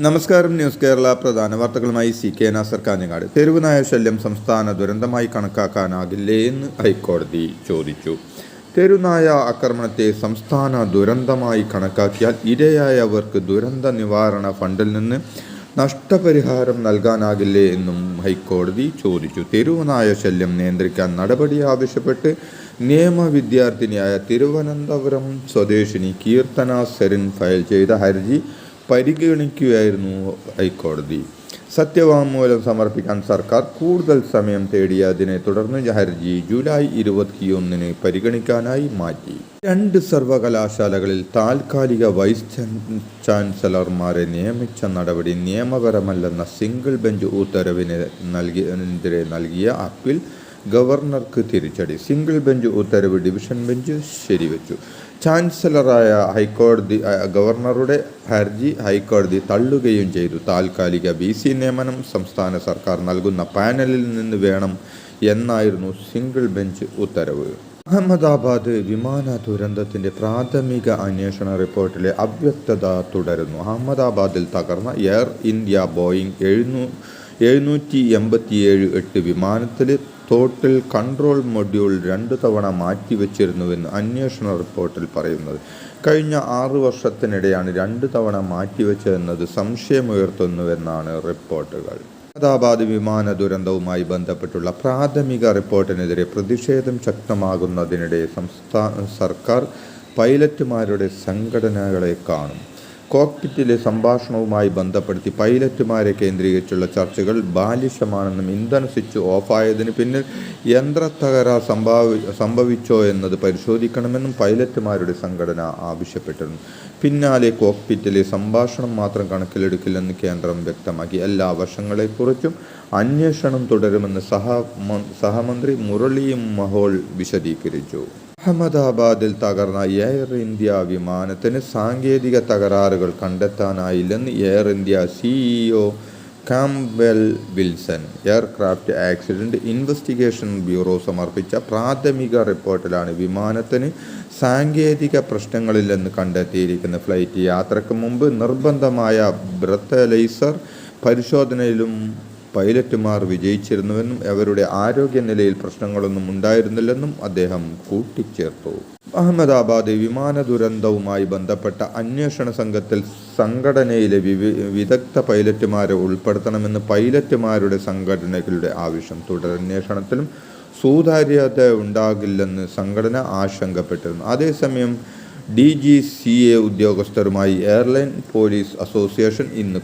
നമസ്കാരം. ന്യൂസ് കേരള പ്രധാന വാർത്തകളുമായി CK നാസർ കാഞ്ഞങ്ങാട്. തെരുവുനായ ശല്യം സംസ്ഥാന ദുരന്തമായി കണക്കാക്കാനാകില്ലേ എന്ന് ഹൈക്കോടതി ചോദിച്ചു. തെരുവുനായ ആക്രമണത്തെ സംസ്ഥാന ദുരന്തമായി കണക്കാക്കിയാൽ ഇരയായവർക്ക് ദുരന്ത നിവാരണ ഫണ്ടിൽ നിന്ന് നഷ്ടപരിഹാരം നൽകാനാകില്ലേ എന്നും ഹൈക്കോടതി ചോദിച്ചു. തെരുവുനായ ശല്യം നിയന്ത്രിക്കാൻ നടപടി ആവശ്യപ്പെട്ട് നിയമ വിദ്യാർത്ഥിനിയായ തിരുവനന്തപുരം സ്വദേശിനി കീർത്തന സെറിൻ ഫയൽ ചെയ്ത ഹർജി പരിഗണിക്കുകയായിരുന്നു ഹൈക്കോടതി. സത്യവാങ്മൂലം സമർപ്പിക്കാൻ സർക്കാർ കൂടുതൽ സമയം തേടിയതിനെ തുടർന്ന് ഹർജി ജൂലൈ 21 പരിഗണിക്കാനായി മാറ്റി. 2 സർവകലാശാലകളിൽ താൽക്കാലിക വൈസ് ചാൻസലർമാരെ നിയമിച്ച നടപടി നിയമപരമല്ലെന്ന സിംഗിൾ ബെഞ്ച് ഉത്തരവിനെതിരെ നൽകിയ അപ്പീൽ ഗവർണർക്ക് തിരിച്ചടി. സിംഗിൾ ബെഞ്ച് ഉത്തരവ് ഡിവിഷൻ ബെഞ്ച് ശരിവെച്ചു. ചാൻസലറായ ഗവർണറുടെ ഹർജി ഹൈക്കോടതി തള്ളുകയും ചെയ്തു. താൽക്കാലിക VC നിയമനം സംസ്ഥാന സർക്കാർ നൽകുന്ന പാനലിൽ നിന്ന് വേണം എന്നായിരുന്നു സിംഗിൾ ബെഞ്ച് ഉത്തരവ്. അഹമ്മദാബാദ് വിമാന ദുരന്തത്തിന്റെ പ്രാഥമിക അന്വേഷണ റിപ്പോർട്ടിലെ അവ്യക്തത തുടരുന്നു. അഹമ്മദാബാദിൽ തകർന്ന എയർ ഇന്ത്യ ബോയിങ് 787-8 വിമാനത്തിൽ തോട്ടിൽ കൺട്രോൾ മൊഡ്യൂൾ 2 തവണ മാറ്റിവെച്ചിരുന്നുവെന്ന് അന്വേഷണ റിപ്പോർട്ടിൽ പറയുന്നത്. കഴിഞ്ഞ 6 വർഷത്തിനിടെയാണ് 2 തവണ മാറ്റിവെച്ചതെന്നത് സംശയമുയർത്തുന്നുവെന്നാണ് റിപ്പോർട്ടുകൾ. അഹമ്മദാബാദ് വിമാന ദുരന്തവുമായി ബന്ധപ്പെട്ടുള്ള പ്രാഥമിക റിപ്പോർട്ടിനെതിരെ പ്രതിഷേധം ശക്തമാകുന്നതിനിടെ സംസ്ഥാന സർക്കാർ പൈലറ്റുമാരുടെ സംഘടനകളെ കാണും. കോക്പിറ്റിലെ സംഭാഷണവുമായി ബന്ധപ്പെടുത്തി പൈലറ്റുമാരെ കേന്ദ്രീകരിച്ചുള്ള ചർച്ചകൾ ബാലിശമാണെന്നും ഇന്ധന സ്വിച്ച് ഓഫായതിന് പിന്നിൽ യന്ത്രത്തകരാർ സംഭവിച്ചോ എന്നത് പരിശോധിക്കണമെന്നും പൈലറ്റുമാരുടെ സംഘടന ആവശ്യപ്പെട്ടിരുന്നു. പിന്നാലെ കോക്പിറ്റിലെ സംഭാഷണം മാത്രം കണക്കിലെടുക്കില്ലെന്ന് കേന്ദ്രം വ്യക്തമാക്കി. എല്ലാ വശങ്ങളെക്കുറിച്ചും അന്വേഷണം തുടരുമെന്ന് സഹമന്ത്രി മുരളി മനോഹർ വിശദീകരിച്ചു. അഹമ്മദാബാദിൽ തകർന്ന എയർ ഇന്ത്യ വിമാനത്തിന് സാങ്കേതിക തകരാറുകൾ കണ്ടെത്താനായില്ലെന്ന് air India CEO Campbell Wilson. Aircraft accident investigation bureau സമർപ്പിച്ച പ്രാഥമിക റിപ്പോർട്ടിലാണ് വിമാനത്തിന് സാങ്കേതിക പ്രശ്നങ്ങളില്ലെന്ന് കണ്ടെത്തിയിരിക്കുന്നത്. ഫ്ലൈറ്റ് യാത്രയ്ക്ക് മുമ്പ് നിർബന്ധമായ ബ്രത്തലൈസർ പരിശോധനയിലും പൈലറ്റുമാർ വിജയിച്ചിരുന്നുവെന്നും അവരുടെ ആരോഗ്യനിലയിൽ പ്രശ്നങ്ങളൊന്നും ഉണ്ടായിരുന്നില്ലെന്നും അദ്ദേഹം കൂട്ടിച്ചേർത്തു. അഹമ്മദാബാദ് വിമാന ദുരന്തവുമായി ബന്ധപ്പെട്ട അന്വേഷണ സംഘത്തിൽ സംഘടനയിലെ വിദഗ്ധ പൈലറ്റുമാരെ ഉൾപ്പെടുത്തണമെന്ന് പൈലറ്റുമാരുടെ സംഘടനകളുടെ ആവശ്യം. തുടരന്വേഷണത്തിലും സുതാര്യത ഉണ്ടാകില്ലെന്ന് സംഘടന ആശങ്കപ്പെട്ടിരുന്നു. അതേസമയം DGCA ഉദ്യോഗസ്ഥരുമായി എയർലൈൻ പോലീസ് അസോസിയേഷൻ ഇന്ന്